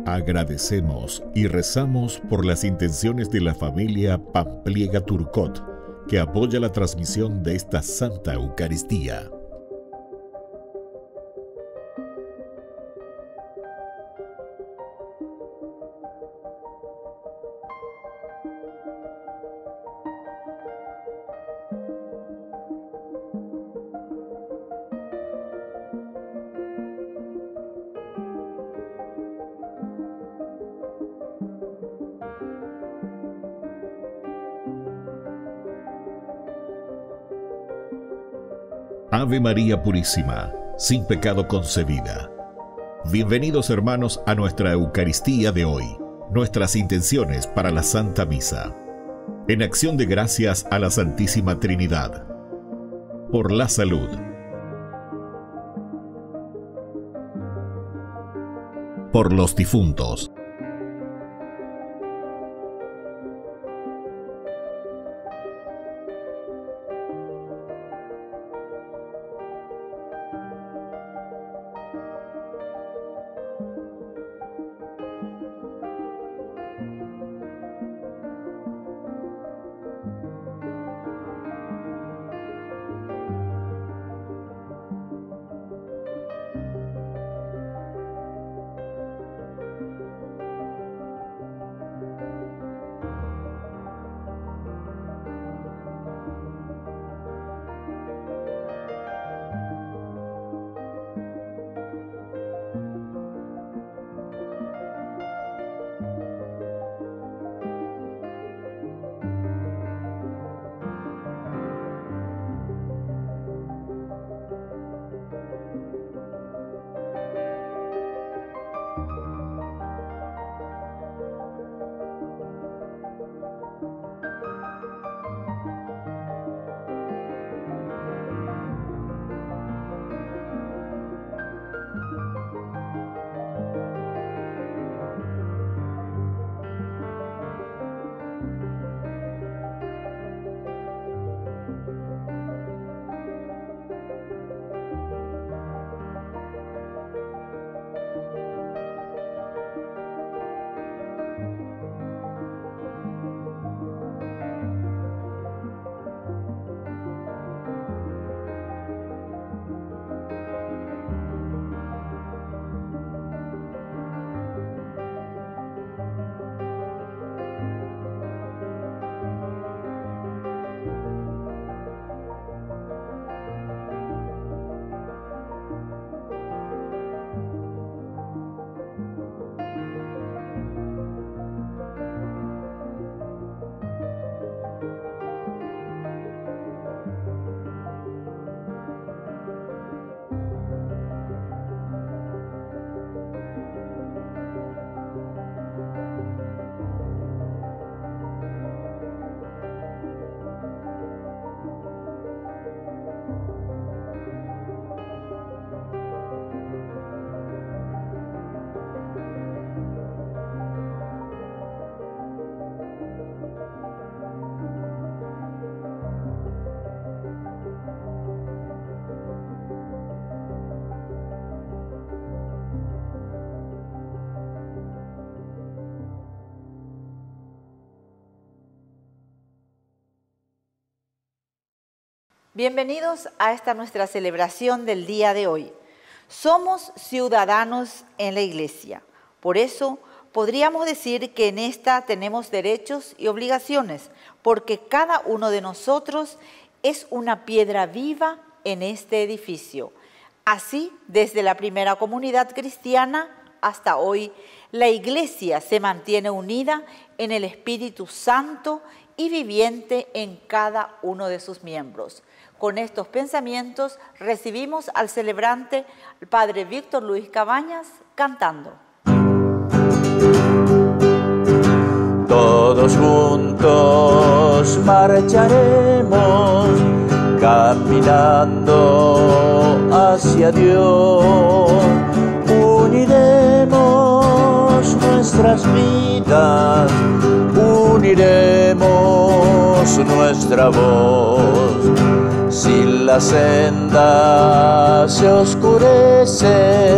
Agradecemos y rezamos por las intenciones de la familia Pampliega Turcot, que apoya la transmisión de esta Santa Eucaristía. Ave María Purísima, sin pecado concebida. Bienvenidos hermanos a nuestra Eucaristía de hoy, nuestras intenciones para la Santa Misa. En acción de gracias a la Santísima Trinidad. Por la salud. Por los difuntos. Bienvenidos a esta nuestra celebración del día de hoy. Somos ciudadanos en la Iglesia. Por eso podríamos decir que en esta tenemos derechos y obligaciones, porque cada uno de nosotros es una piedra viva en este edificio. Así, desde la primera comunidad cristiana hasta hoy, la Iglesia se mantiene unida en el Espíritu Santo y viviente en cada uno de sus miembros. Con estos pensamientos recibimos al celebrante, el Padre Víctor Luis Cabañas, cantando. Todos juntos marcharemos, caminando hacia Dios. Uniremos nuestras vidas, uniremos nuestra voz. Si la senda se oscurece,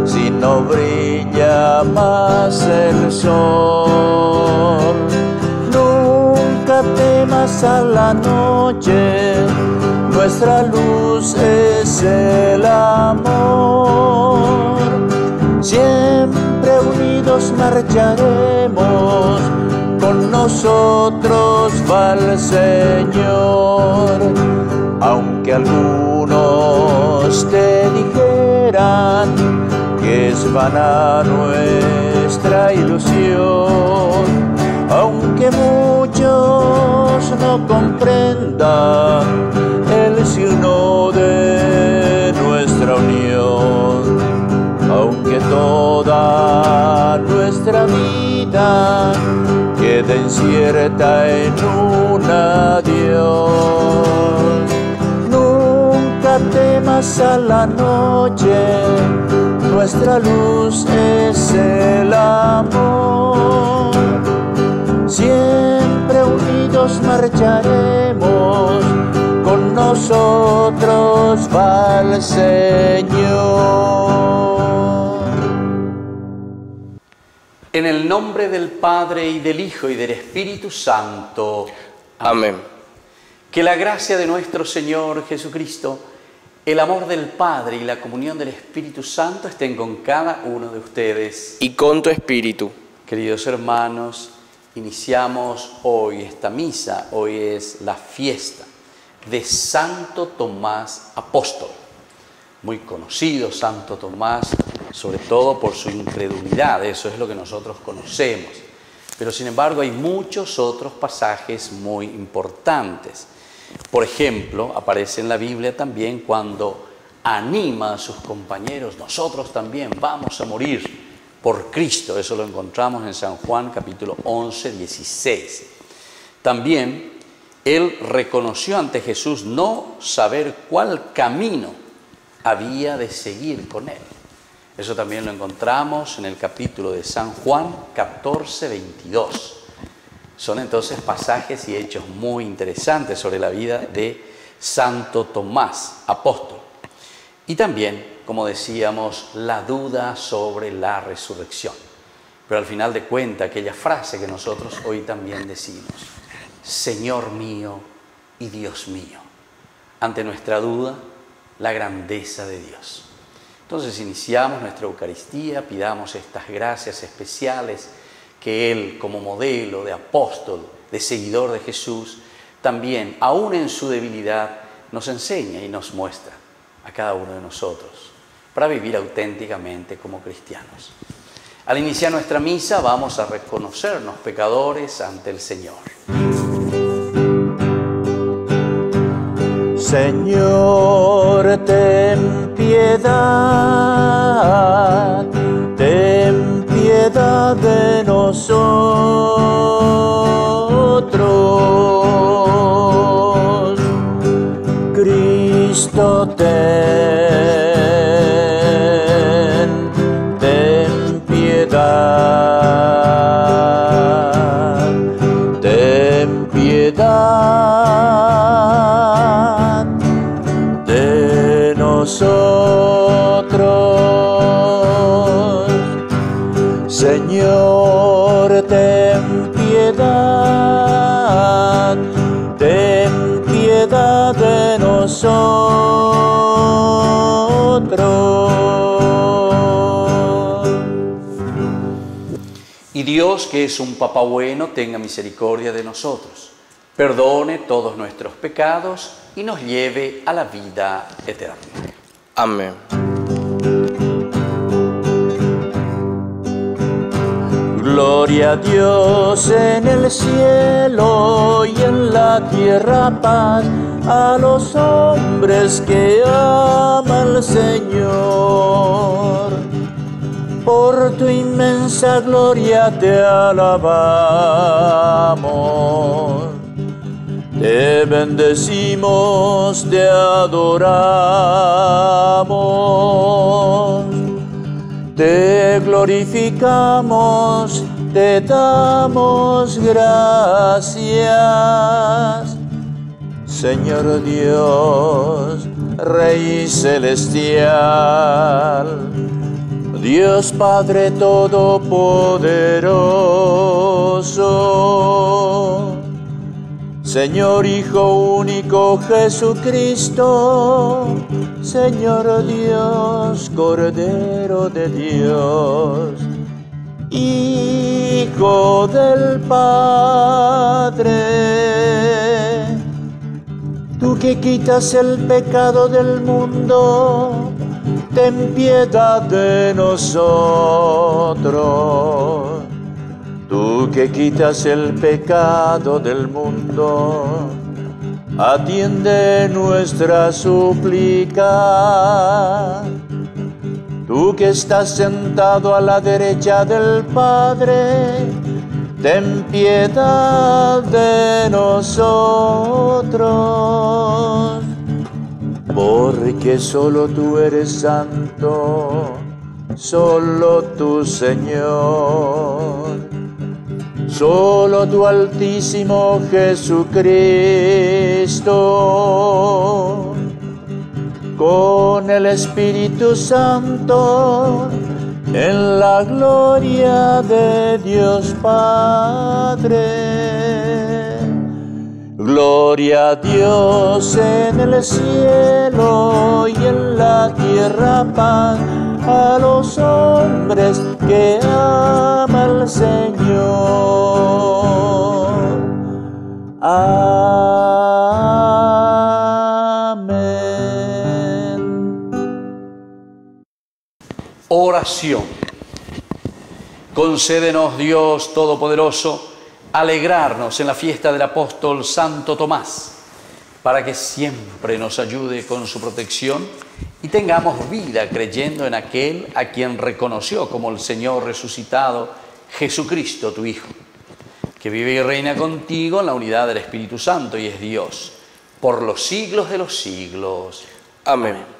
si no brilla brilla más el sol. Nunca temas a la noche, nuestra luz es el amor. Siempre unidos marcharemos, con nosotros va el Señor. Aunque algunos te dijeran que es vana nuestra ilusión, aunque muchos no comprendan el signo de nuestra unión, aunque toda nuestra vida quede incierta en un adiós. Nunca temas a la noche, nuestra luz es el amor. Siempre unidos marcharemos, con nosotros va el Señor. En el nombre del Padre, y del Hijo, y del Espíritu Santo. Amén. Que la gracia de nuestro Señor Jesucristo, el amor del Padre y la comunión del Espíritu Santo estén con cada uno de ustedes. Y con tu espíritu. Queridos hermanos, iniciamos hoy esta misa. Hoy es la fiesta de Santo Tomás Apóstol. Muy conocido Santo Tomás, sobre todo por su incredulidad. Eso es lo que nosotros conocemos. Pero sin embargo hay muchos otros pasajes muy importantes. Por ejemplo, aparece en la Biblia también cuando anima a sus compañeros: nosotros también vamos a morir por Cristo. Eso lo encontramos en San Juan capítulo 11, 16. También él reconoció ante Jesús no saber cuál camino había de seguir con él. Eso también lo encontramos en el capítulo de San Juan 14, 22. Son entonces pasajes y hechos muy interesantes sobre la vida de Santo Tomás Apóstol. Y también, como decíamos, la duda sobre la resurrección. Pero al final de cuentas, aquella frase que nosotros hoy también decimos: Señor mío y Dios mío. Ante nuestra duda, la grandeza de Dios. Entonces iniciamos nuestra Eucaristía, pidamos estas gracias especiales que Él, como modelo de apóstol, de seguidor de Jesús, también, aún en su debilidad, nos enseña y nos muestra a cada uno de nosotros para vivir auténticamente como cristianos. Al iniciar nuestra misa vamos a reconocernos pecadores ante el Señor. Señor, ten piedad de nosotros. Cristo, ten piedad, ten piedad de nosotros. Señor, ten piedad de nosotros. Y Dios, que es un Papá bueno, tenga misericordia de nosotros, perdone todos nuestros pecados y nos lleve a la vida eterna. Amén. Gloria a Dios en el cielo y en la tierra paz a los hombres que aman al Señor. Por tu inmensa gloria te alabamos, te bendecimos, te adoramos, te glorificamos, te damos gracias. Señor Dios, Rey celestial, Dios Padre Todopoderoso, Señor Hijo único Jesucristo, Señor Dios, Cordero de Dios, Hijo del Padre, tú que quitas el pecado del mundo, ten piedad de nosotros. Tú que quitas el pecado del mundo, atiende nuestra súplica. Tú que estás sentado a la derecha del Padre, ten piedad de nosotros. Porque solo tú eres santo, solo tú, Señor, solo tú, Altísimo Jesucristo, con el Espíritu Santo, en la gloria de Dios Padre. Gloria a Dios en el cielo y en la tierra paz a los hombres que ama el Señor. Amén. Oración. Concédenos, Dios Todopoderoso, alegrarnos en la fiesta del apóstol Santo Tomás, para que siempre nos ayude con su protección y tengamos vida creyendo en aquel a quien reconoció como el Señor resucitado, Jesucristo, tu Hijo, que vive y reina contigo en la unidad del Espíritu Santo y es Dios, por los siglos de los siglos. Amén.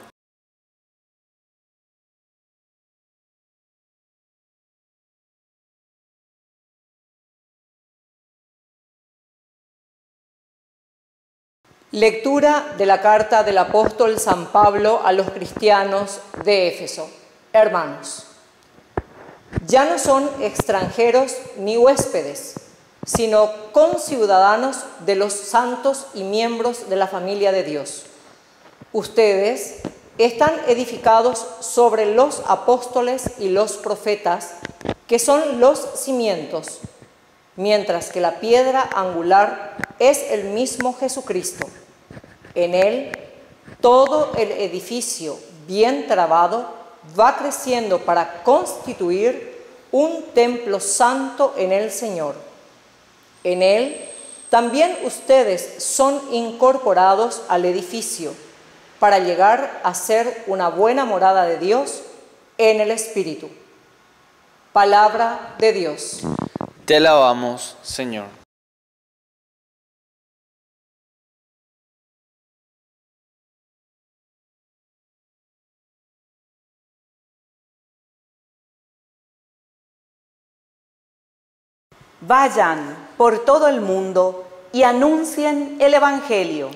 Lectura de la carta del apóstol San Pablo a los cristianos de Éfeso. Hermanos, ya no son extranjeros ni huéspedes, sino conciudadanos de los santos y miembros de la familia de Dios. Ustedes están edificados sobre los apóstoles y los profetas, que son los cimientos, mientras que la piedra angular es el mismo Jesucristo. En él, todo el edificio bien trabado va creciendo para constituir un templo santo en el Señor. En él, también ustedes son incorporados al edificio para llegar a ser una buena morada de Dios en el Espíritu. Palabra de Dios. Te alabamos, Señor. Vayan por todo el mundo y anuncien el Evangelio.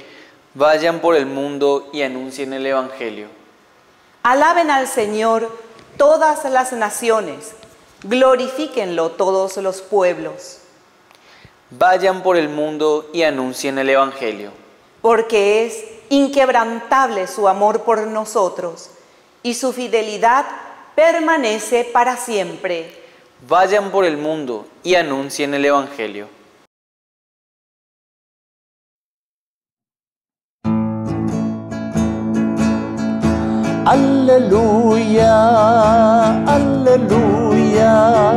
Vayan por el mundo y anuncien el Evangelio. Alaben al Señor todas las naciones, glorifíquenlo todos los pueblos. Vayan por el mundo y anuncien el Evangelio. Porque es inquebrantable su amor por nosotros y su fidelidad permanece para siempre. Vayan por el mundo y anuncien el Evangelio. Aleluya, aleluya,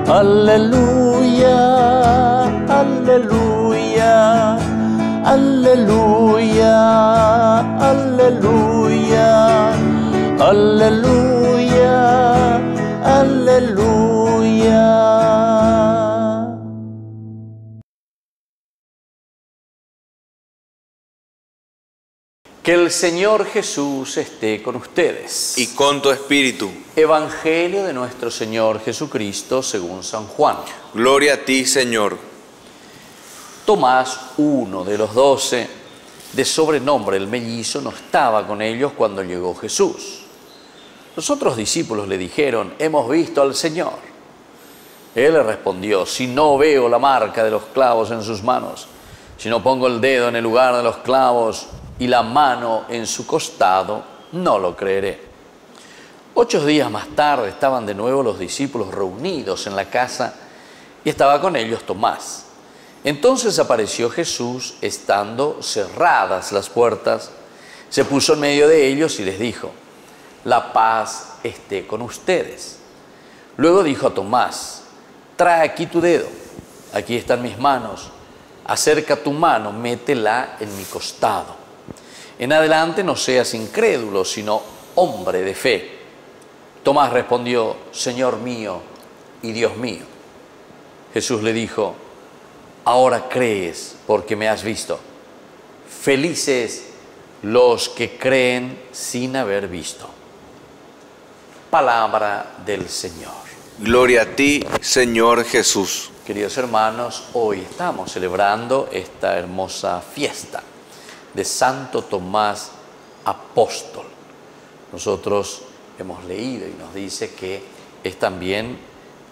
aleluya, aleluya, aleluya, aleluya, aleluya, aleluya. Que el Señor Jesús esté con ustedes. Y con tu espíritu. Evangelio de nuestro Señor Jesucristo según San Juan. Gloria a ti, Señor. Tomás, uno de los 12, de sobrenombre el mellizo, no estaba con ellos cuando llegó Jesús. Los otros discípulos le dijeron: hemos visto al Señor. Él le respondió: si no veo la marca de los clavos en sus manos, si no pongo el dedo en el lugar de los clavos y la mano en su costado, no lo creeré. 8 días más tarde estaban de nuevo los discípulos reunidos en la casa y estaba con ellos Tomás. Entonces apareció Jesús, estando cerradas las puertas, se puso en medio de ellos y les dijo: la paz esté con ustedes. Luego dijo a Tomás: trae aquí tu dedo, aquí están mis manos, acerca tu mano, métela en mi costado. En adelante no seas incrédulo, sino hombre de fe. Tomás respondió: Señor mío y Dios mío. Jesús le dijo: ahora crees porque me has visto. Felices los que creen sin haber visto. Palabra del Señor. Gloria a ti, Señor Jesús. Queridos hermanos, hoy estamos celebrando esta hermosa fiesta de Santo Tomás Apóstol. Nosotros hemos leído y nos dice que es también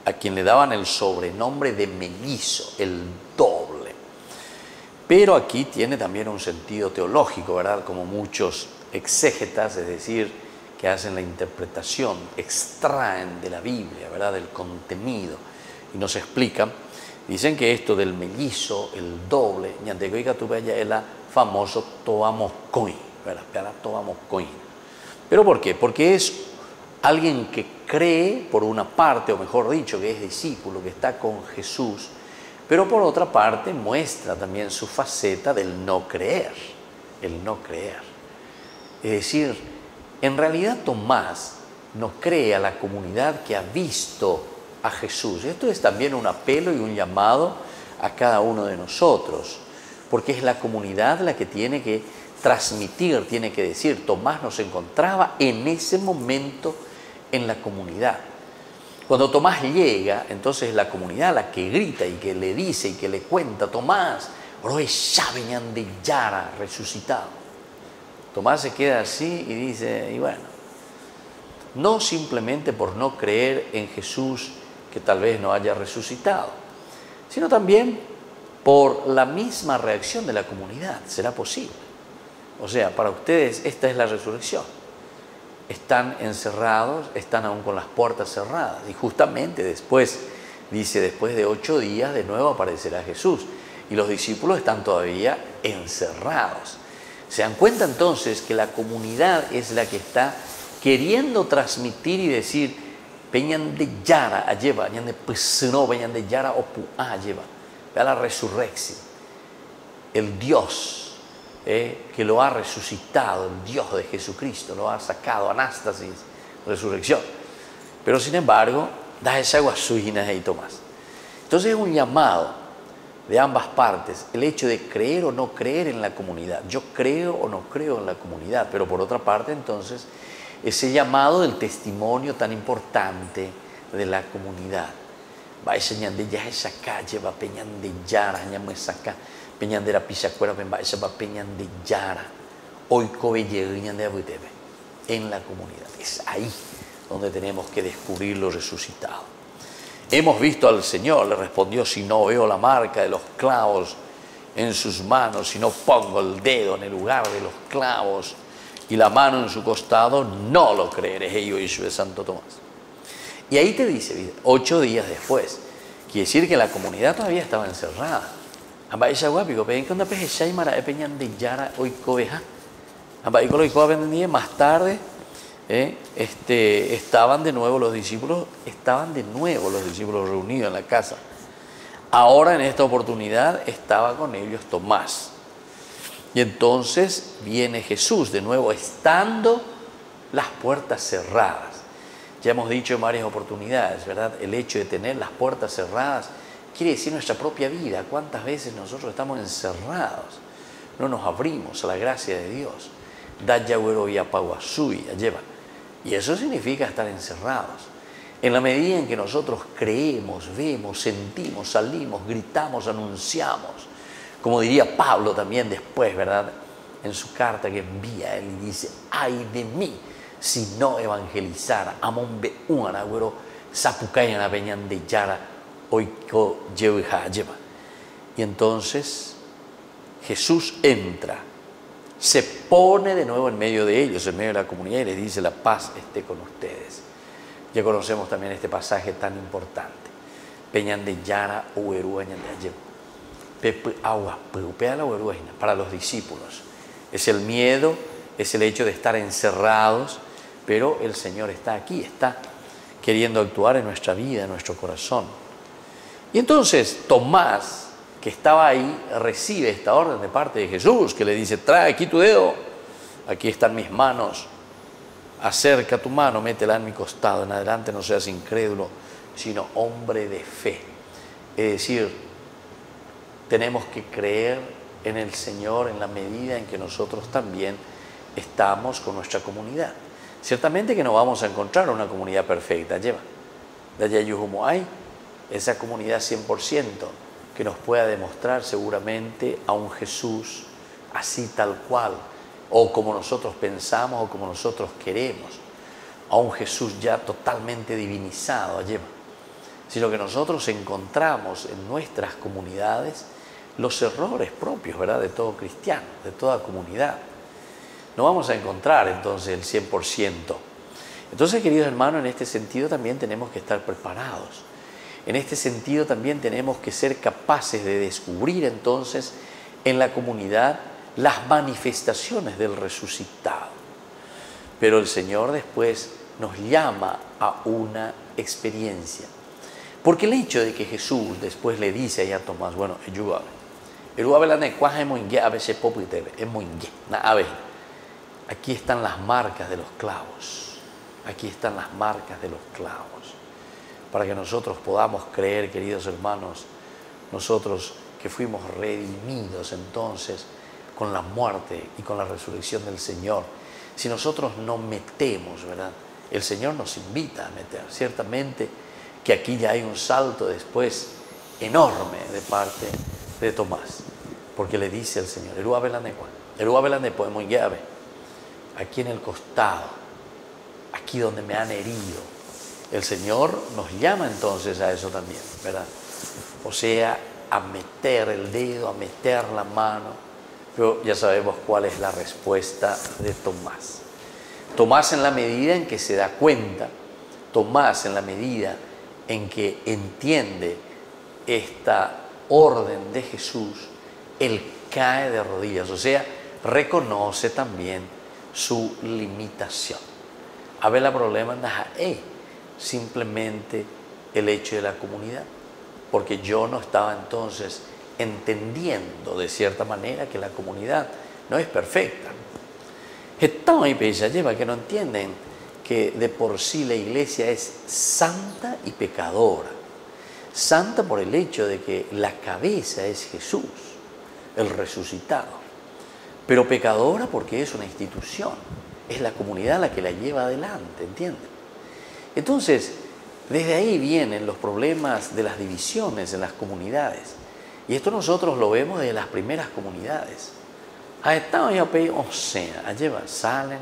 a quien le daban el sobrenombre de mellizo, el doble. Pero aquí tiene también un sentido teológico, ¿verdad? Como muchos exégetas, es decir, que hacen la interpretación, extraen de la Biblia, ¿verdad?, del contenido y nos explican. Dicen que esto del mellizo, el doble, es famoso toamoscoin, ¿verdad? ¿Pero por qué? Porque es alguien que cree, por una parte, o mejor dicho, que es discípulo, que está con Jesús, pero por otra parte muestra también su faceta del no creer, el no creer. Es decir, en realidad Tomás no cree a la comunidad que ha visto a Jesús. Esto es también un apelo y un llamado a cada uno de nosotros, porque es la comunidad la que tiene que transmitir, tiene que decir. Tomás no se encontraba en ese momento en la comunidad. Cuando Tomás llega, entonces es la comunidad la que grita y que le dice y que le cuenta: Tomás, de Yara resucitado. Tomás se queda así y dice: y bueno, no simplemente por no creer en Jesús que tal vez no haya resucitado, sino también por la misma reacción de la comunidad. ¿Será posible? O sea, para ustedes esta es la resurrección. Están encerrados, están aún con las puertas cerradas. Y justamente después, dice, después de 8 días de nuevo aparecerá Jesús. Y los discípulos están todavía encerrados. Se dan cuenta entonces que la comunidad es la que está queriendo transmitir y decir: peñan de Yara a lleva, peñan de Pesno, peñan de Yara o Puá lleva. Vea la resurrección. El Dios que lo ha resucitado, el Dios de Jesucristo, lo ha sacado, anástasis, resurrección. Pero sin embargo, da esa guasuina ahí, Tomás. Entonces es un llamado de ambas partes, el hecho de creer o no creer en la comunidad. Yo creo o no creo en la comunidad, pero por otra parte, entonces, ese llamado del testimonio tan importante de la comunidad. Va a de ya esa calle, va peñan de Yara, llama esa calle. Peñan de la pisacuera, va peñan de Yara, hoy cobeñan de Abutebe, en la comunidad. Es ahí donde tenemos que descubrir lo resucitado. Hemos visto al Señor, le respondió: si no veo la marca de los clavos en sus manos, si no pongo el dedo en el lugar de los clavos y la mano en su costado, no lo creeré. Ello hizo de Santo Tomás. Y ahí te dice, 8 días después, quiere decir que la comunidad todavía estaba encerrada. Más tarde estaban de nuevo los discípulos reunidos en la casa. Ahora en esta oportunidad estaba con ellos Tomás. Y entonces viene Jesús de nuevo, estando las puertas cerradas. Ya hemos dicho en varias oportunidades, ¿verdad? El hecho de tener las puertas cerradas quiere decir nuestra propia vida. ¿Cuántas veces nosotros estamos encerrados? No nos abrimos a la gracia de Dios. Y eso significa estar encerrados. En la medida en que nosotros creemos, vemos, sentimos, salimos, gritamos, anunciamos, como diría Pablo también después, ¿verdad? En su carta que envía, él dice: ay de mí, si no evangelizara, amon be un agüero, sapucayan a peñan de yara, oiko lleva. Y entonces Jesús entra, se pone de nuevo en medio de ellos, en medio de la comunidad, y les dice: la paz esté con ustedes. Ya conocemos también este pasaje tan importante. Peñan de Yara o Ueruañan de Ayem. Pepe agua, pea la ueruaña para los discípulos. Es el miedo, es el hecho de estar encerrados, pero el Señor está aquí, está queriendo actuar en nuestra vida, en nuestro corazón. Y entonces Tomás, que estaba ahí, recibe esta orden de parte de Jesús, que le dice: trae aquí tu dedo, aquí están mis manos, acerca tu mano, métela en mi costado, en adelante no seas incrédulo, sino hombre de fe. Es decir, tenemos que creer en el Señor en la medida en que nosotros también estamos con nuestra comunidad. Ciertamente que no vamos a encontrar una comunidad perfecta, lleva. De allá como hay esa comunidad 100%, que nos pueda demostrar seguramente a un Jesús así tal cual, o como nosotros pensamos o como nosotros queremos, a un Jesús ya totalmente divinizado, sino que nosotros encontramos en nuestras comunidades los errores propios, ¿verdad?, de todo cristiano, de toda comunidad. No vamos a encontrar entonces el 100%. Entonces, queridos hermanos, en este sentido también tenemos que estar preparados. En este sentido también tenemos que ser capaces de descubrir entonces en la comunidad las manifestaciones del resucitado. Pero el Señor después nos llama a una experiencia. Porque el hecho de que Jesús después le dice ahí a Tomás: bueno, aquí están las marcas de los clavos. Aquí están las marcas de los clavos. Para que nosotros podamos creer, queridos hermanos, nosotros que fuimos redimidos entonces con la muerte y con la resurrección del Señor, si nosotros no metemos, ¿verdad?, el Señor nos invita a meter. Ciertamente que aquí ya hay un salto después enorme de parte de Tomás, porque le dice al Señor: aquí en el costado, aquí donde me han herido. El Señor nos llama entonces a eso también, ¿verdad? O sea, a meter el dedo, a meter la mano. Pero ya sabemos cuál es la respuesta de Tomás. Tomás, en la medida en que se da cuenta, Tomás, en la medida en que entiende esta orden de Jesús, él cae de rodillas, o sea, reconoce también su limitación. A ver, el problema es simplemente el hecho de la comunidad, porque yo no estaba entonces entendiendo de cierta manera que la comunidad no es perfecta. Están ahí lleva que no entienden que de por sí la iglesia es santa y pecadora. Santa por el hecho de que la cabeza es Jesús, el resucitado, pero pecadora porque es una institución, es la comunidad la que la lleva adelante, ¿entienden? Entonces, desde ahí vienen los problemas de las divisiones en las comunidades. Y esto nosotros lo vemos desde las primeras comunidades. Salen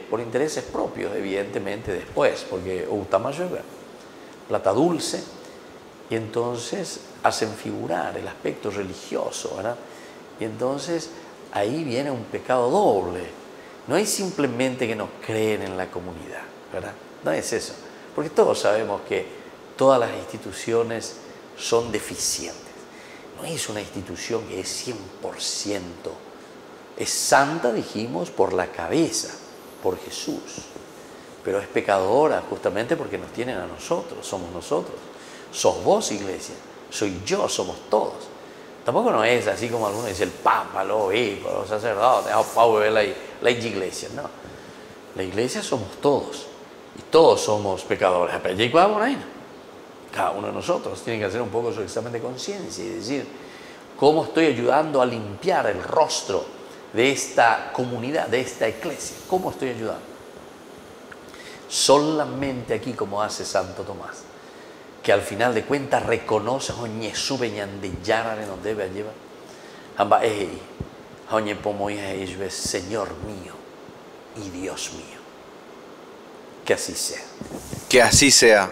por intereses propios, evidentemente después, porque plata dulce, y entonces hacen figurar el aspecto religioso, ¿verdad? Y entonces ahí viene un pecado doble. No es simplemente que no creen en la comunidad, ¿verdad? No es eso, porque todos sabemos que todas las instituciones son deficientes. No es una institución que es 100%, es santa, dijimos, por la cabeza, por Jesús, pero es pecadora justamente porque nos tienen a nosotros, somos nosotros. Sos vos, iglesia, soy yo, somos todos. Tampoco no es así como algunos dicen: el Papa, los obispos, los sacerdotes, la iglesia. No, la iglesia somos todos. Y todos somos pecadores. Cada uno de nosotros tiene que hacer un poco su examen de conciencia y decir: ¿cómo estoy ayudando a limpiar el rostro de esta comunidad, de esta iglesia? ¿Cómo estoy ayudando? Solamente aquí, como hace Santo Tomás, que al final de cuentas reconoce Señor mío y Dios mío. Que así sea. Que así sea.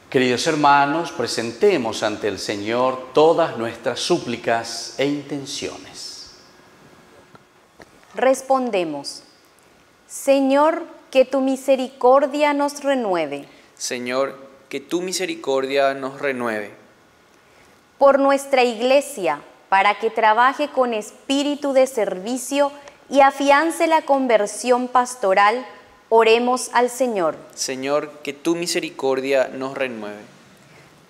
Queridos hermanos, presentemos ante el Señor todas nuestras súplicas e intenciones. Respondemos: Señor, que tu misericordia nos renueve. Señor, que tu misericordia nos renueve. Por nuestra Iglesia, para que trabaje con espíritu de servicio y afiance la conversión pastoral, oremos al Señor. Señor, que tu misericordia nos renueve.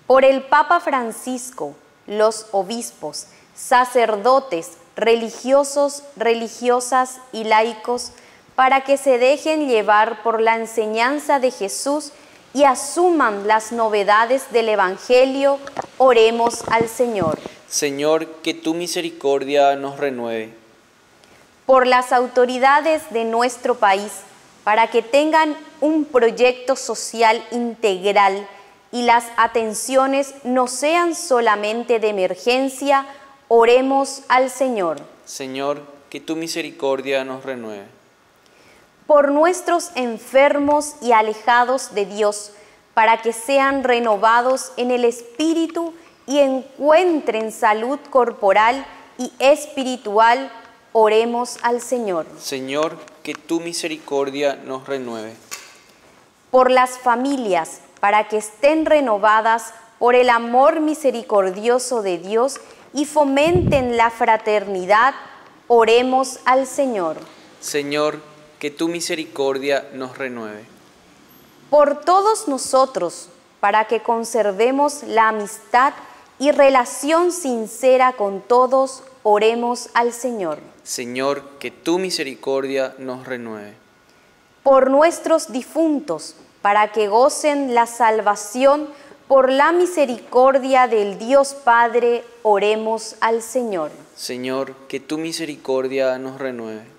Por el Papa Francisco, los obispos, sacerdotes, religiosos, religiosas y laicos, para que se dejen llevar por la enseñanza de Jesús y asuman las novedades del Evangelio, oremos al Señor. Señor, que tu misericordia nos renueve. Por las autoridades de nuestro país, para que tengan un proyecto social integral y las atenciones no sean solamente de emergencia, oremos al Señor. Señor, que tu misericordia nos renueve. Por nuestros enfermos y alejados de Dios, para que sean renovados en el espíritu y encuentren salud corporal y espiritual, oremos al Señor. Señor, que tu misericordia nos renueve. Por las familias, para que estén renovadas por el amor misericordioso de Dios y fomenten la fraternidad, oremos al Señor. Señor, que tu misericordia nos renueve. Por todos nosotros, para que conservemos la amistad y relación sincera con todos, oremos al Señor. Señor, que tu misericordia nos renueve. Por nuestros difuntos, para que gocen la salvación por la misericordia del Dios Padre, oremos al Señor. Señor, que tu misericordia nos renueve.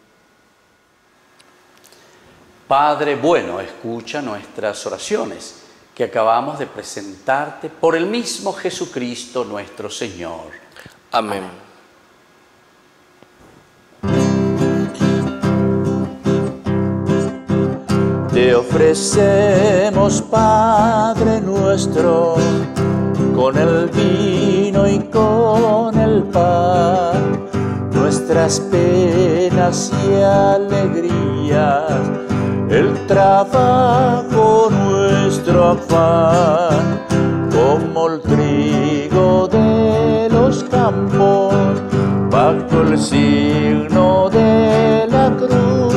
Padre bueno, escucha nuestras oraciones que acabamos de presentarte por el mismo Jesucristo nuestro Señor. Amén. Te ofrecemos, Padre nuestro, con el vino y con el pan, nuestras penas y alegrías, el trabajo, nuestro afán, como el trigo de los campos, bajo el signo de la cruz,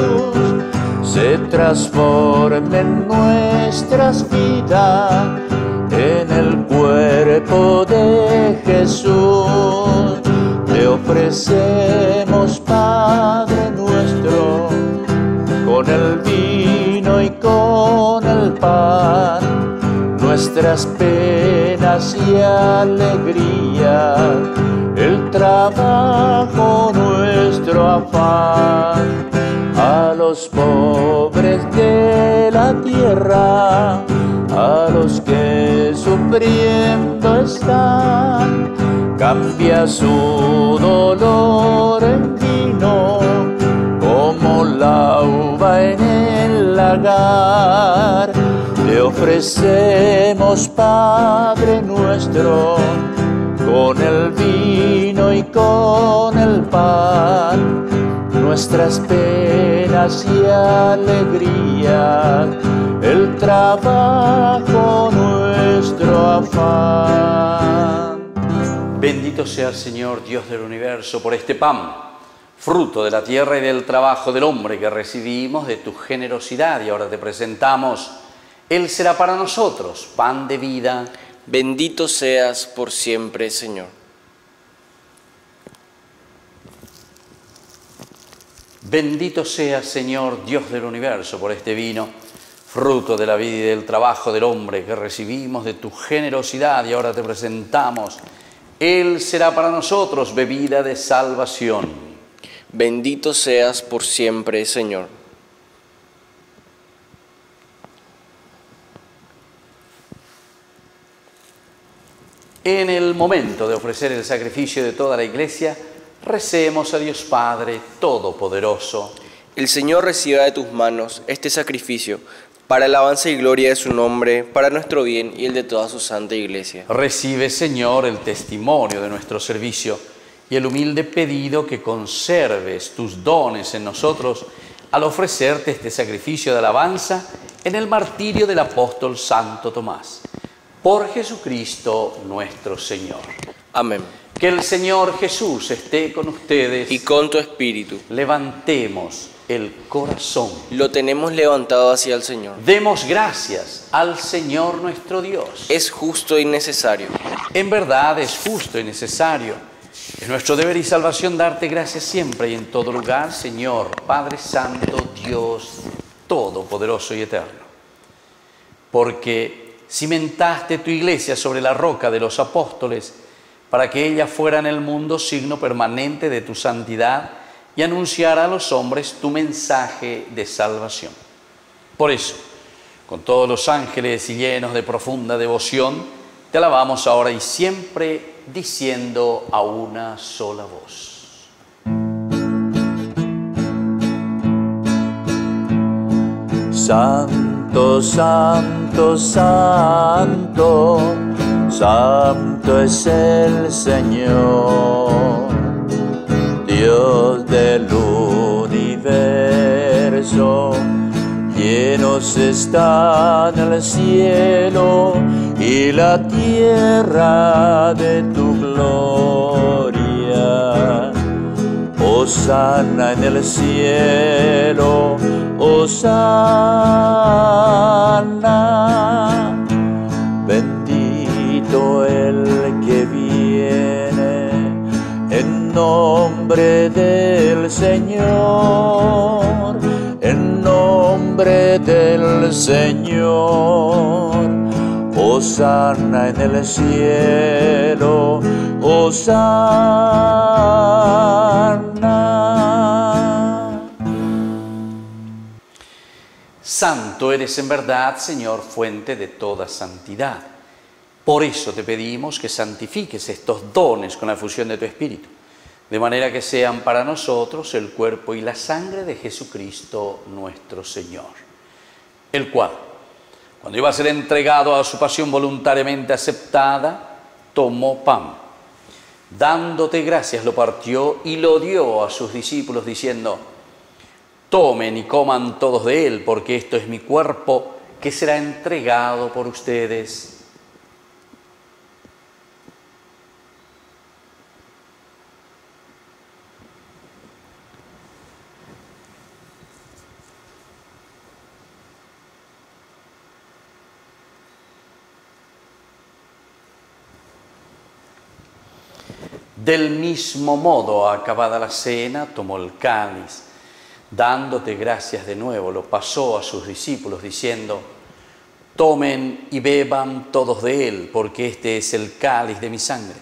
se transformen nuestras vidas en el cuerpo de Jesús. Te ofrecemos, Padre nuestro, con el vino y con el pan, nuestras penas y alegría, el trabajo, nuestro afán. A los pobres de la tierra, a los que sufriendo están, cambia su dolor en vino, como la uva en el lagar. Te ofrecemos, Padre nuestro, con el vino y con el pan, nuestras penas y alegrías, el trabajo, nuestro afán. Bendito sea el Señor, Dios del universo, por este pan, fruto de la tierra y del trabajo del hombre que recibimos de tu generosidad, y ahora te presentamos. Él será para nosotros pan de vida. Bendito seas por siempre, Señor. Bendito sea, Señor, Dios del universo, por este vino, fruto de la vida y del trabajo del hombre que recibimos de tu generosidad, y ahora te presentamos. Él será para nosotros bebida de salvación. Bendito seas por siempre, Señor. En el momento de ofrecer el sacrificio de toda la Iglesia, recemos a Dios Padre Todopoderoso. El Señor reciba de tus manos este sacrificio para alabanza y gloria de su nombre, para nuestro bien y el de toda su santa Iglesia. Recibe, Señor, el testimonio de nuestro servicio y el humilde pedido que conserves tus dones en nosotros al ofrecerte este sacrificio de alabanza en el martirio del apóstol Santo Tomás. Por Jesucristo nuestro Señor. Amén. Que el Señor Jesús esté con ustedes. Y con tu espíritu. Levantemos el corazón. Lo tenemos levantado hacia el Señor. Demos gracias al Señor nuestro Dios. Es justo y necesario. En verdad es justo y necesario. Es nuestro deber y salvación darte gracias siempre y en todo lugar, Señor, Padre Santo, Dios Todopoderoso y Eterno. Porque cimentaste tu iglesia sobre la roca de los apóstoles, para que ella fuera en el mundo signo permanente de tu santidad y anunciara a los hombres tu mensaje de salvación. Por eso, con todos los ángeles y llenos de profunda devoción, te alabamos ahora y siempre, diciendo a una sola voz. Santo, santo, santo, santo es el Señor, Dios del universo. Llenos están el cielo y la tierra de tu gloria. Hosana en el cielo, hosana. Bendito el que viene en nombre del Señor, en nombre del Señor. Hosana en el cielo, hosana. Santo eres en verdad, Señor, fuente de toda santidad. Por eso te pedimos que santifiques estos dones con la efusión de tu Espíritu, de manera que sean para nosotros el cuerpo y la sangre de Jesucristo nuestro Señor, el cual, cuando iba a ser entregado a su pasión voluntariamente aceptada, tomó pan. Dándote gracias, lo partió y lo dio a sus discípulos, diciendo: tomen y coman todos de él, porque esto es mi cuerpo que será entregado por ustedes. Del mismo modo, acabada la cena, tomó el cáliz. Dándote gracias de nuevo, lo pasó a sus discípulos, diciendo: tomen y beban todos de él, porque este es el cáliz de mi sangre,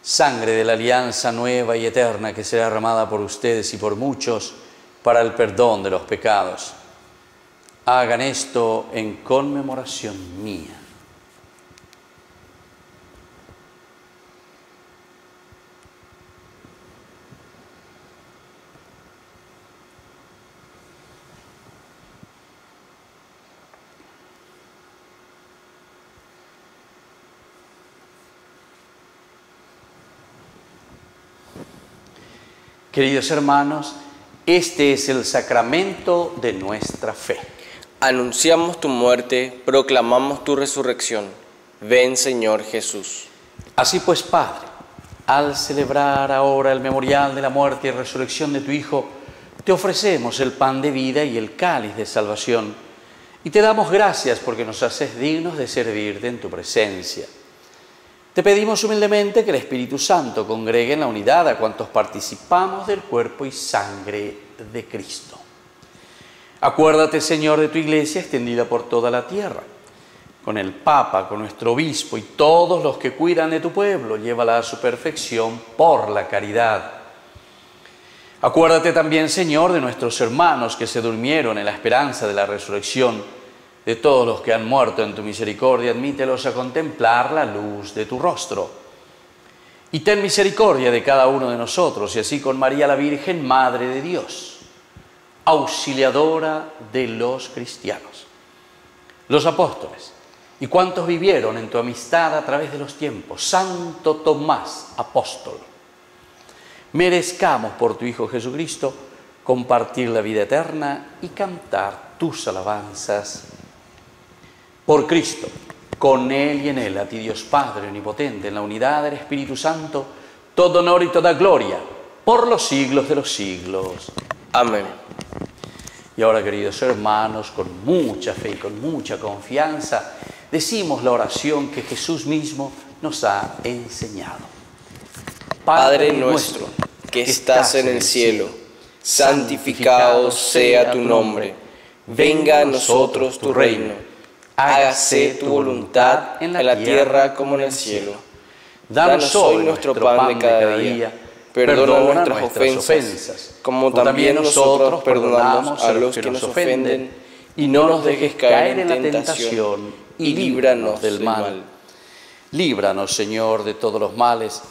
sangre de la alianza nueva y eterna que será derramada por ustedes y por muchos para el perdón de los pecados. Hagan esto en conmemoración mía. Queridos hermanos, este es el sacramento de nuestra fe. Anunciamos tu muerte, proclamamos tu resurrección. Ven, Señor Jesús. Así pues, Padre, al celebrar ahora el memorial de la muerte y resurrección de tu Hijo, te ofrecemos el pan de vida y el cáliz de salvación, y te damos gracias porque nos haces dignos de servirte en tu presencia. Te pedimos humildemente que el Espíritu Santo congregue en la unidad a cuantos participamos del cuerpo y sangre de Cristo. Acuérdate, Señor, de tu Iglesia extendida por toda la tierra, con el Papa, con nuestro Obispo y todos los que cuidan de tu pueblo. Llévala a su perfección por la caridad. Acuérdate también, Señor, de nuestros hermanos que se durmieron en la esperanza de la resurrección, de todos los que han muerto en tu misericordia, admítelos a contemplar la luz de tu rostro. Y ten misericordia de cada uno de nosotros, y así con María la Virgen, Madre de Dios, auxiliadora de los cristianos, los apóstoles, y cuantos vivieron en tu amistad a través de los tiempos, Santo Tomás, apóstol, merezcamos por tu Hijo Jesucristo compartir la vida eterna y cantar tus alabanzas. Por Cristo, con Él y en Él, a ti Dios Padre Omnipotente, en la unidad del Espíritu Santo, todo honor y toda gloria, por los siglos de los siglos. Amén. Y ahora, queridos hermanos, con mucha fe y con mucha confianza, decimos la oración que Jesús mismo nos ha enseñado. Padre nuestro, que estás en el cielo, santificado sea tu nombre. Venga a nosotros tu reino. Hágase tu voluntad en la tierra como en el cielo. Danos hoy nuestro pan de cada día. Perdona nuestras ofensas, como también nosotros perdonamos a los que nos ofenden. Y no nos dejes caer en la tentación, y líbranos del mal. Líbranos, Señor, de todos los males,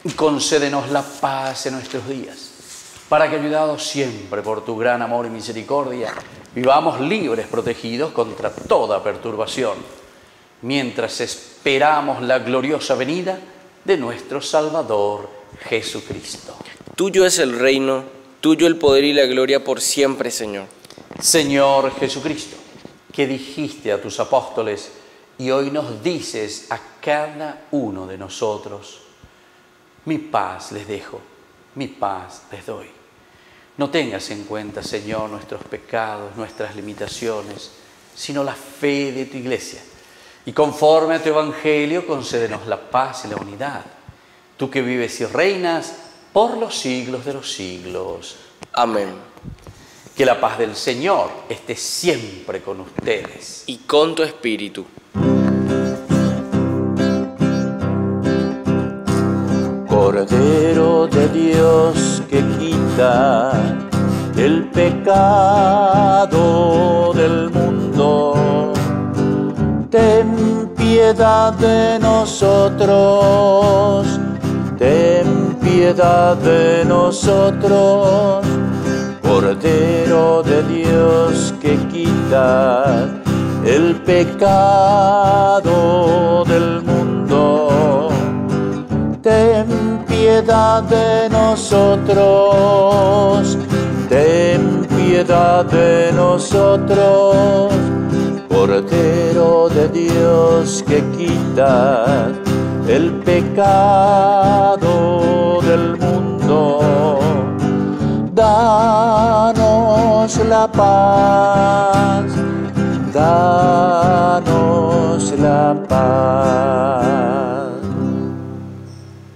y concédenos la paz en nuestros días, para que, ayudados siempre por tu gran amor y misericordia, vivamos libres, protegidos contra toda perturbación, mientras esperamos la gloriosa venida de nuestro Salvador Jesucristo. Tuyo es el reino, tuyo el poder y la gloria por siempre, Señor. Señor Jesucristo, que dijiste a tus apóstoles y hoy nos dices a cada uno de nosotros: mi paz les dejo, mi paz les doy. No tengas en cuenta, Señor, nuestros pecados, nuestras limitaciones, sino la fe de tu Iglesia. Y conforme a tu Evangelio, concédenos la paz y la unidad. Tú que vives y reinas por los siglos de los siglos. Amén. Que la paz del Señor esté siempre con ustedes. Y con tu espíritu. Cordero de Dios que quita el pecado del mundo, ten piedad de nosotros, ten piedad de nosotros. Cordero de Dios que quita el pecado del mundo, ten piedad de nosotros, ten piedad de nosotros. Cordero de Dios que quita el pecado del mundo, danos la paz, danos la paz.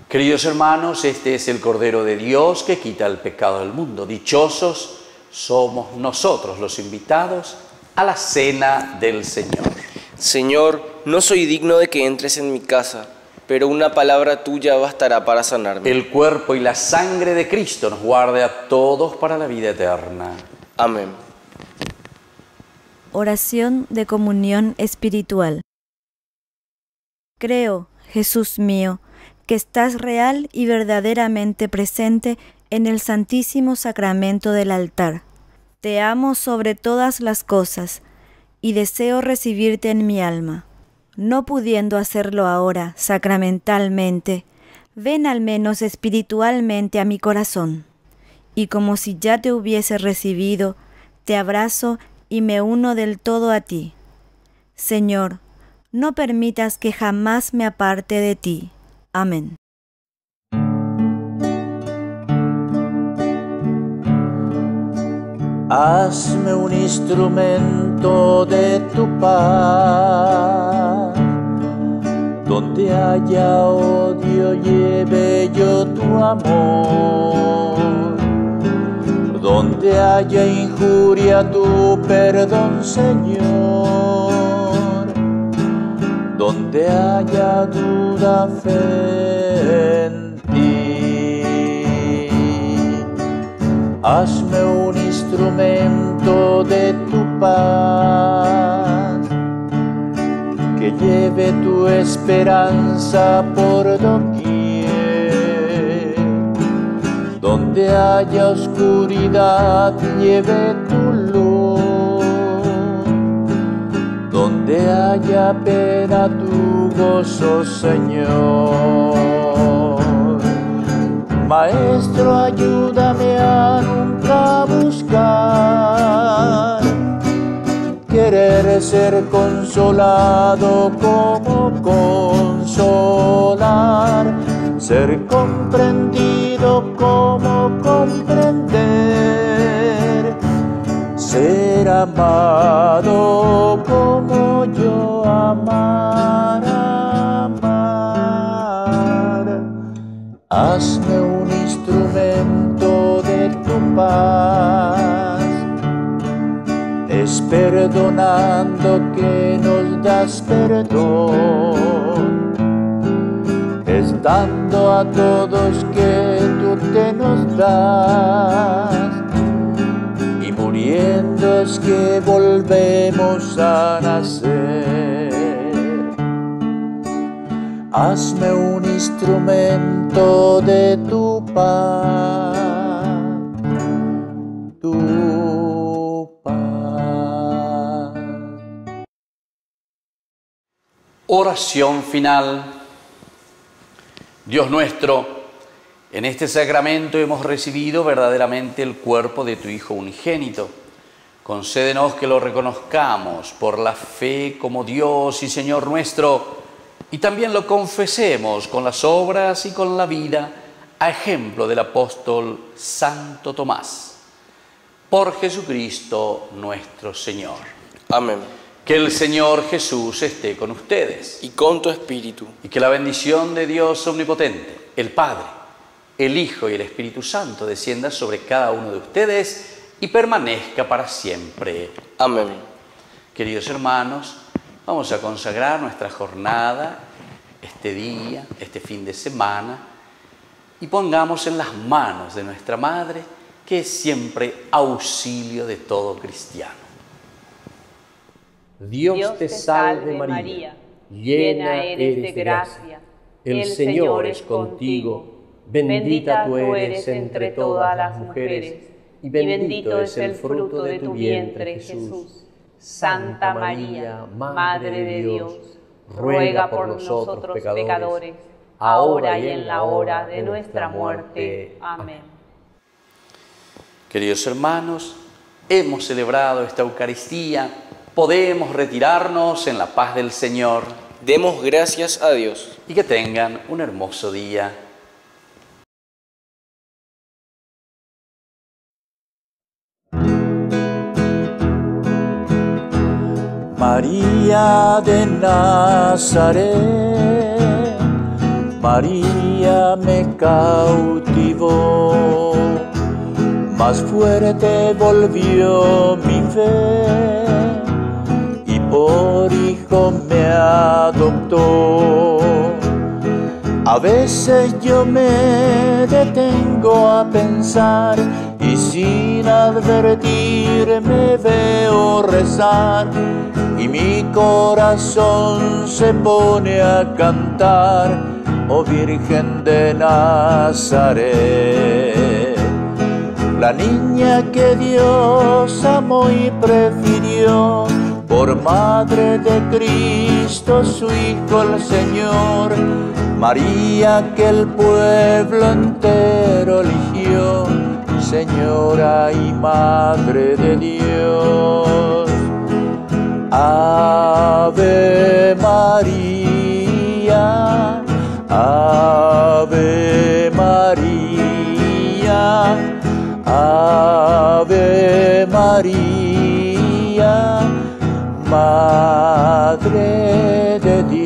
Queridos hermanos, este es el Cordero de Dios que quita el pecado del mundo. Dichosos somos nosotros los invitados a la cena del Señor. Señor, no soy digno de que entres en mi casa, pero una palabra tuya bastará para sanarme. El cuerpo y la sangre de Cristo nos guarde a todos para la vida eterna. Amén. Oración de comunión espiritual. Creo, Jesús mío, que estás real y verdaderamente presente en el Santísimo Sacramento del altar. Te amo sobre todas las cosas y deseo recibirte en mi alma. No pudiendo hacerlo ahora sacramentalmente, ven al menos espiritualmente a mi corazón. Y como si ya te hubiese recibido, te abrazo y me uno del todo a ti. Señor, no permitas que jamás me aparte de ti. Amén. Hazme un instrumento de tu paz, donde haya odio lleve yo tu amor, donde haya injuria tu perdón, Señor, donde haya duda fe en ti. Hazme un instrumento de tu paz, que lleve tu esperanza por doquier. Donde haya oscuridad, lleve tu luz. Donde haya pena, tu gozo, Señor. Maestro, ayúdame a nunca buscar querer ser consolado como consolar, ser comprendido como comprender, ser amado como yo amar. Hazme un instrumento de tu paz, es perdonando que nos das perdón, es dando a todos que tú te nos das, y muriendo es que volvemos a nacer. Hazme un instrumento de tu paz, tu paz. Oración final. Dios nuestro, en este sacramento hemos recibido verdaderamente el cuerpo de tu Hijo unigénito. Concédenos que lo reconozcamos por la fe como Dios y Señor nuestro, y también lo confesemos con las obras y con la vida, a ejemplo del apóstol Santo Tomás. Por Jesucristo nuestro Señor. Amén. Que el Señor Jesús esté con ustedes. Y con tu espíritu. Y que la bendición de Dios omnipotente, el Padre, el Hijo y el Espíritu Santo descienda sobre cada uno de ustedes y permanezca para siempre. Amén. Queridos hermanos, vamos a consagrar nuestra jornada, este día, este fin de semana, y pongamos en las manos de nuestra Madre, que es siempre auxilio de todo cristiano. Dios te salve María, llena eres de gracia, el Señor es contigo, bendita tú eres entre todas las mujeres, y bendito es el fruto de tu vientre, Jesús. Santa María, Madre de Dios, ruega por nosotros pecadores, ahora y en la hora de nuestra muerte. Amén. Queridos hermanos, hemos celebrado esta Eucaristía, podemos retirarnos en la paz del Señor. Demos gracias a Dios. Y que tengan un hermoso día. María de Nazaret, María me cautivó, más fuerte volvió mi fe, y por hijo me adoptó. A veces yo me detengo a pensar, y sin advertir me veo rezar, y mi corazón se pone a cantar, oh Virgen de Nazaret. La niña que Dios amó y prefirió, por madre de Cristo su Hijo el Señor. María que el pueblo entero eligió, Señora y Madre de Dios. Ave María, Ave María, Ave María, Madre de Dios.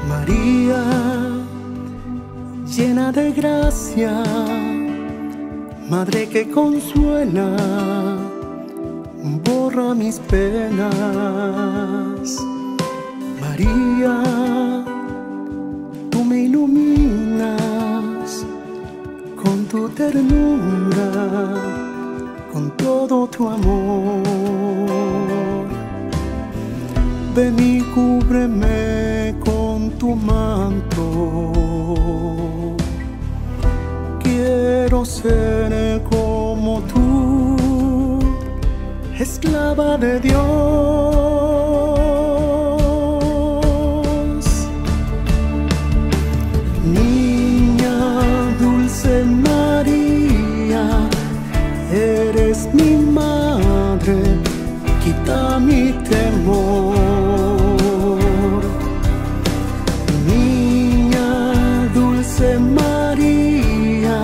María, llena de gracia, Madre que consuela, borra mis penas. María, tú me iluminas con tu ternura, con todo tu amor. Ven y cúbreme con tu manto. Quiero ser como tú, esclava de Dios. Niña dulce María, eres mi madre, quita mi temor. Niña dulce María,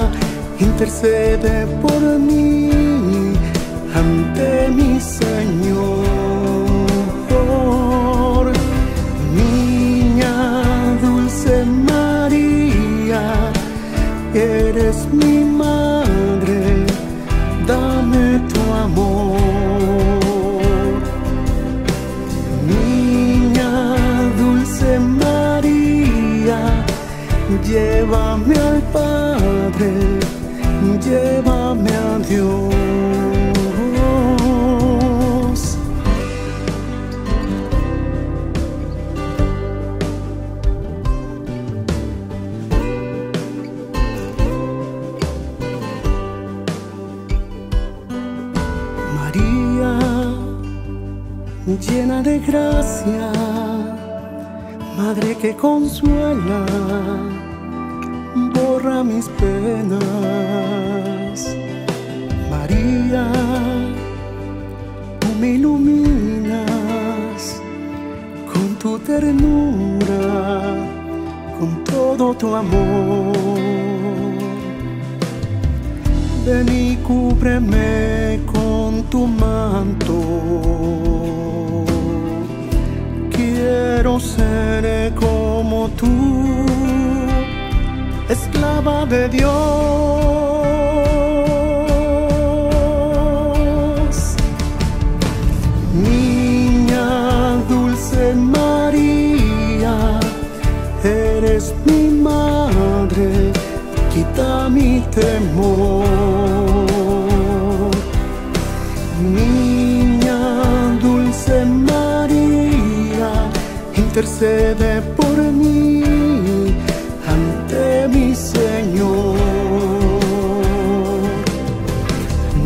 intercede por mí ante mi Señor. Niña dulce María, eres mi madre, dame tu amor. Niña dulce María, llévame al Padre, llévame a Dios. María, llena de gracia, Madre que consuela, borra mis penas. María, tú me iluminas con tu ternura, con todo tu amor. Ven y cúbreme con tu manto. Quiero ser como tú, esclava de Dios. Niña dulce María, eres mi madre, quita mi temor. Niña dulce María, intercede por mí ante mi Señor.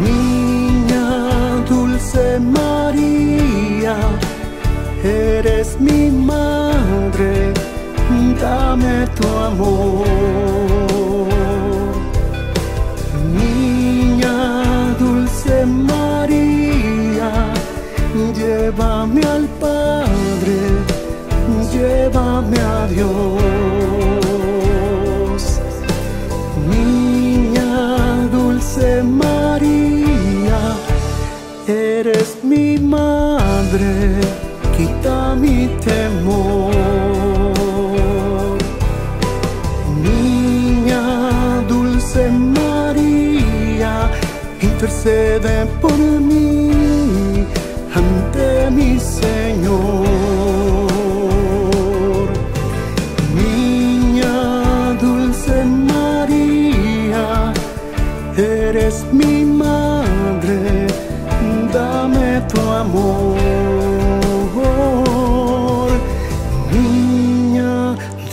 Niña dulce María, eres mi madre, dame tu amor. Niña dulce María, llévame al Padre, llévame a Dios. Niña dulce María, eres mi madre, quita mi temor. Niña dulce María, intercede por mí ante mi Señor. Niña dulce María, eres mi madre, dame tu amor. Niña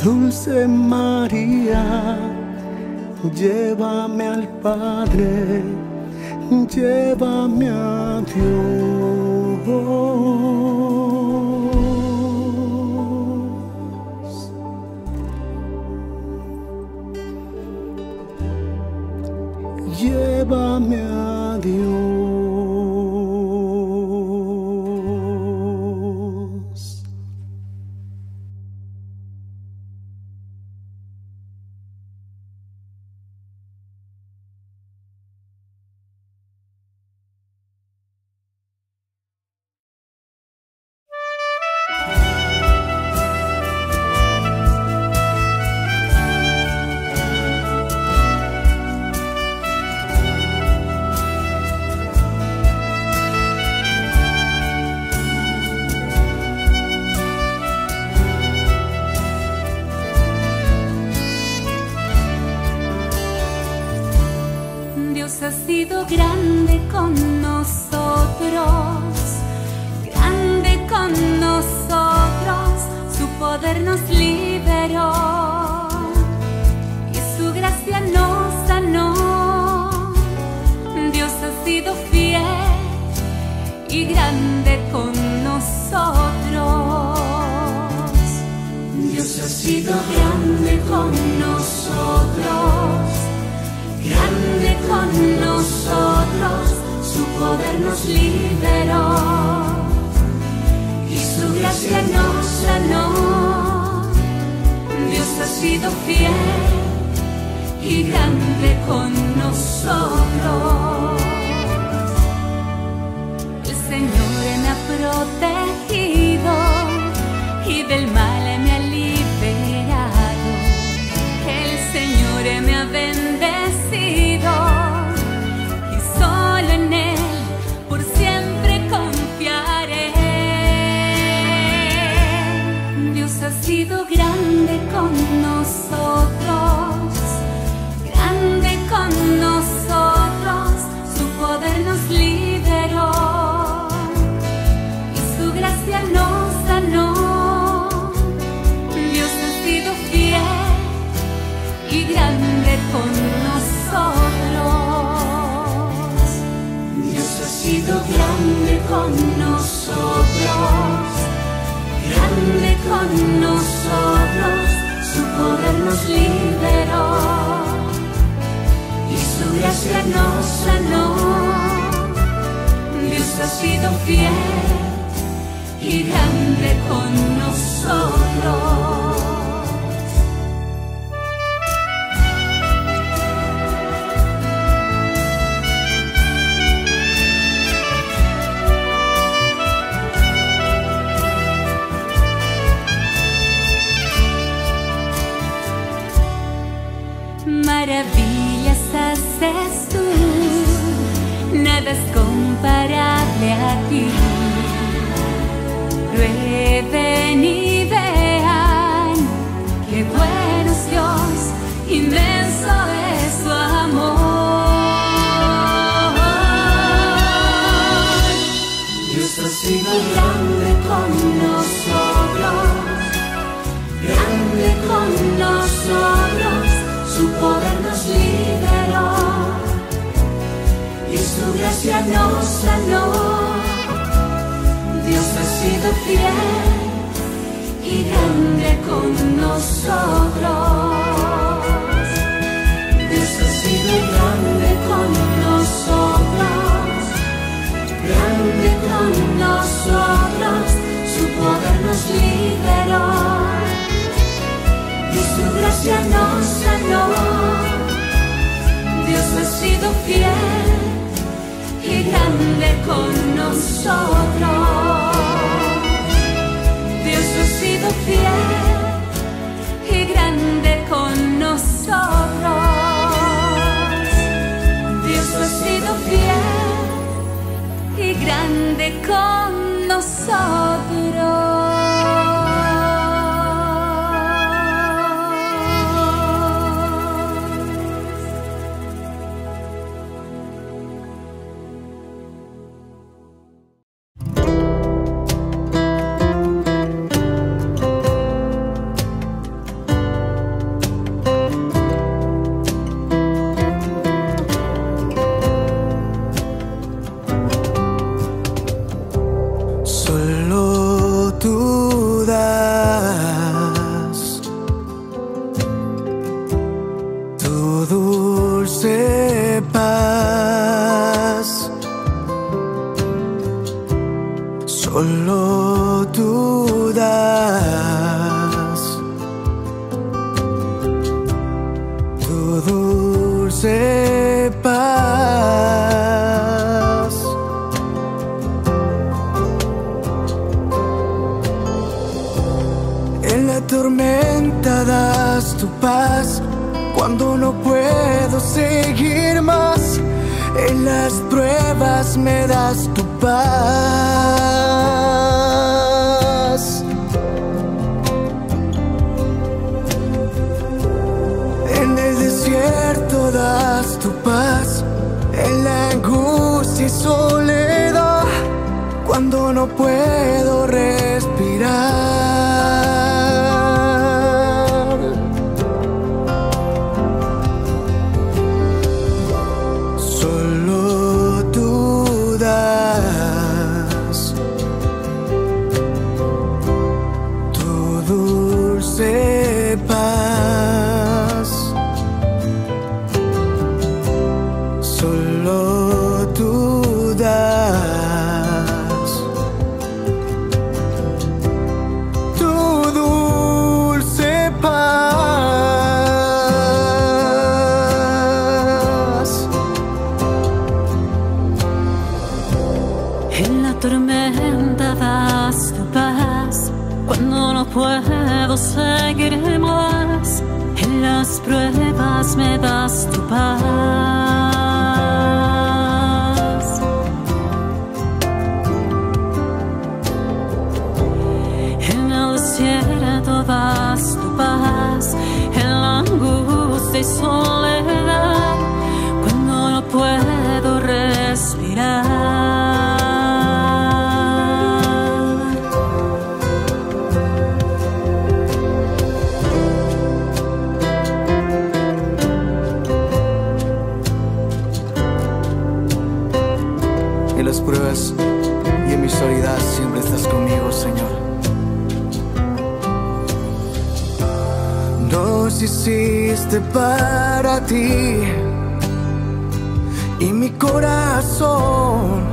dulce María, llévame al Padre, llévame a Dios. Llévame a Dios. Dios ha sido grande con nosotros, grande con nosotros, su poder nos liberó y su gracia nos sanó. Dios ha sido fiel y grande con nosotros. Dios ha sido grande con nosotros, grande con nosotros, su poder nos liberó y su gracia nos sanó. Dios ha sido fiel y grande con nosotros. El Señor me ha protegido y del mal me ha liberado. El Señor me ha bendecido y solo en Él por siempre confiaré. Dios ha sido grande con nosotros, grande con nosotros, su poder nos liberó y su gracia nos sanó. Dios ha sido fiel y grande con nosotros. Dios ha sido grande con nosotros, grande con nosotros, su poder nos liberó y su gracia nos sanó. Dios ha sido fiel y grande con nosotros. Maravillas haces tú, nada es comparable a ti. Prueben y vean qué bueno es Dios, inmenso es su amor. Dios ha sido grande con nosotros, grande con nosotros, su poder nos liberó y su gracia nos sanó. Dios ha sido fiel y grande con nosotros. Dios ha sido grande con nosotros, grande con nosotros, su poder nos liberó y su gracia nos sanó. Dios ha sido fiel y grande con nosotros. Dios ha sido fiel y grande con nosotros. Dios ha sido fiel y grande con nosotros. Solo tú das tu dulce paz. En la tormenta das tu paz cuando no puedo seguir más. En las pruebas me das tu paz. En el desierto das tu paz soledad cuando no puedo respirar. Solo tú das tu dulce paz. Solo tú das tu dulce paz. En la tormenta das tu paz, cuando no puedo seguir más. En las pruebas me das tu paz. En el desierto das tu paz, en la angustia y soledad, cuando no puedo respirar. En las pruebas y en mi soledad siempre estás conmigo, Señor. Nos hiciste para ti y mi corazón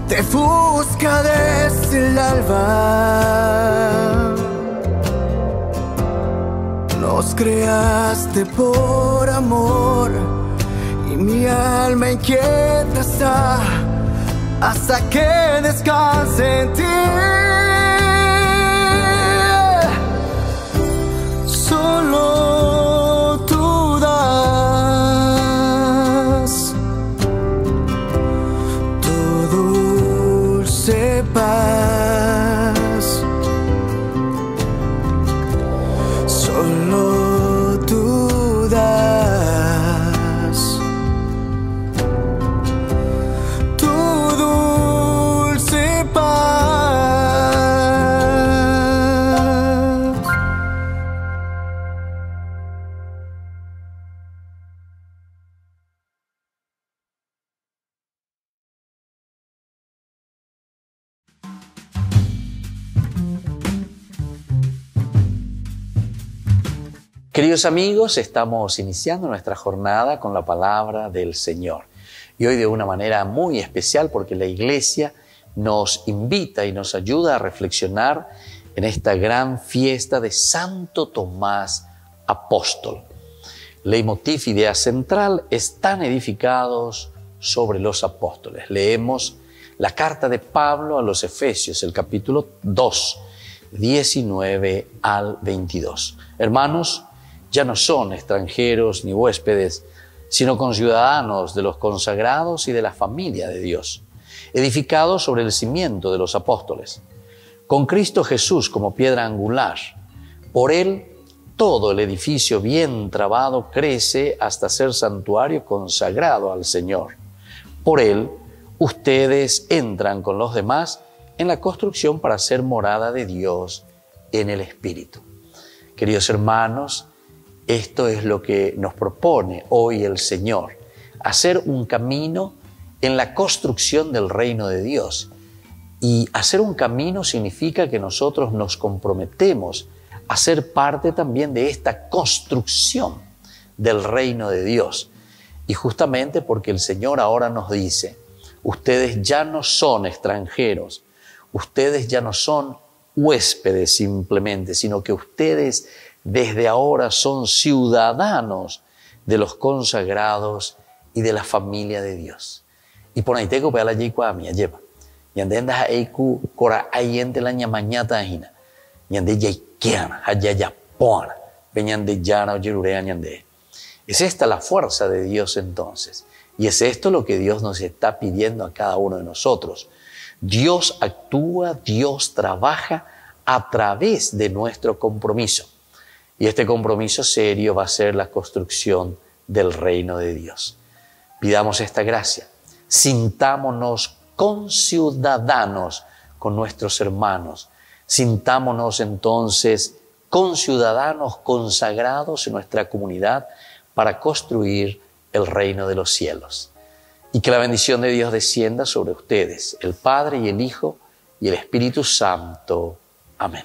te busca desde el alba. Nos creaste por amor y mi alma inquieta está hasta que descanse en ti. Solo tú das tu dulce paz. Solo tú das tu dulce paz. Queridos amigos, estamos iniciando nuestra jornada con la palabra del Señor. Y hoy de una manera muy especial porque la Iglesia nos invita y nos ayuda a reflexionar en esta gran fiesta de Santo Tomás Apóstol. Leitmotiv, idea central, están edificados sobre los apóstoles. Leemos la carta de Pablo a los Efesios, el capítulo 2, 19 al 22. Hermanos, ya no son extranjeros ni huéspedes, sino conciudadanos de los consagrados y de la familia de Dios, edificados sobre el cimiento de los apóstoles, con Cristo Jesús como piedra angular. Por Él, todo el edificio bien trabado crece hasta ser santuario consagrado al Señor. Por Él, ustedes entran con los demás en la construcción para ser morada de Dios en el Espíritu. Queridos hermanos, esto es lo que nos propone hoy el Señor, hacer un camino en la construcción del reino de Dios. Y hacer un camino significa que nosotros nos comprometemos a ser parte también de esta construcción del reino de Dios. Y justamente porque el Señor ahora nos dice, ustedes ya no son extranjeros, ustedes ya no son huéspedes simplemente, sino que ustedes desde ahora son ciudadanos de los consagrados y de la familia de Dios. Y por ahí tengo para la yicua mía lleva. Y andendas aiku cora ayente la ñamañata hina. Y ande yaikiana, hayaya pona. Veñande yana o yerurea ñande. Es esta la fuerza de Dios entonces. Y es esto lo que Dios nos está pidiendo a cada uno de nosotros. Dios actúa, Dios trabaja a través de nuestro compromiso. Y este compromiso serio va a ser la construcción del reino de Dios. Pidamos esta gracia Sintámonos conciudadanos con nuestros hermanos. Sintámonos entonces conciudadanos consagrados en nuestra comunidad para construir el reino de los cielos. Y que la bendición de Dios descienda sobre ustedes, el Padre y el Hijo y el Espíritu Santo. Amén.